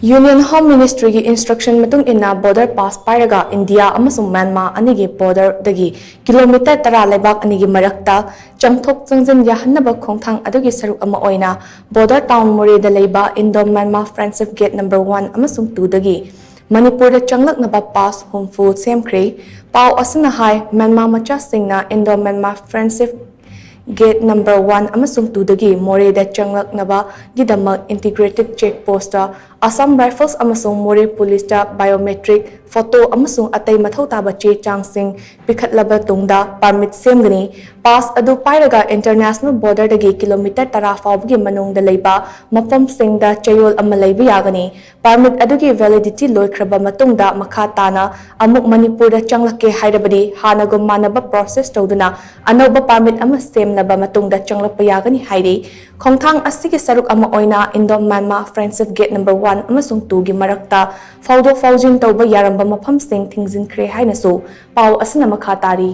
Union Home Ministry ki instruction matung inna border pass pairaga India Amasung Myanmar anigi border dagi kilometer tara LEIBAK anigi marakta CHANGTHOK changjin YAHANNABA KHONGTHANG ADUGI SHARUK ama OINA border town MOREH da LEIBA Indo Myanmar friendship gate number 1 amasung 2 dagi Manipur Da Changlaknaba pass homfu Shemkhre pau asana hai Myanmar macha singna Indo Myanmar friendship Gate number 1 amasung 2 dagi MOREH Da Changlaknaba gidamak integrated check post Assam Rifles amasung MOREH police da biometric photo amasung atay mathau taba che changsing pikhatlaba tungda permit semgani pass adu pairaga international border dagi kilometer tara fawgi manung da leiba mafam singda chayol ama leiba yagani permit adugi validity loikraba matungda makha tana amuk Manipur da changlake hairabadi hanagum manaba process tawduna anoba permit ama semnaba matungda changlapa yagani hairi khongthang asigi saruk ama oina Indo Myanmar friendship gate number 1 amasung 2 gi marakta fawdo fawjin tawba yaramba mafam sing thingzin khre hainasu pau asana makha tari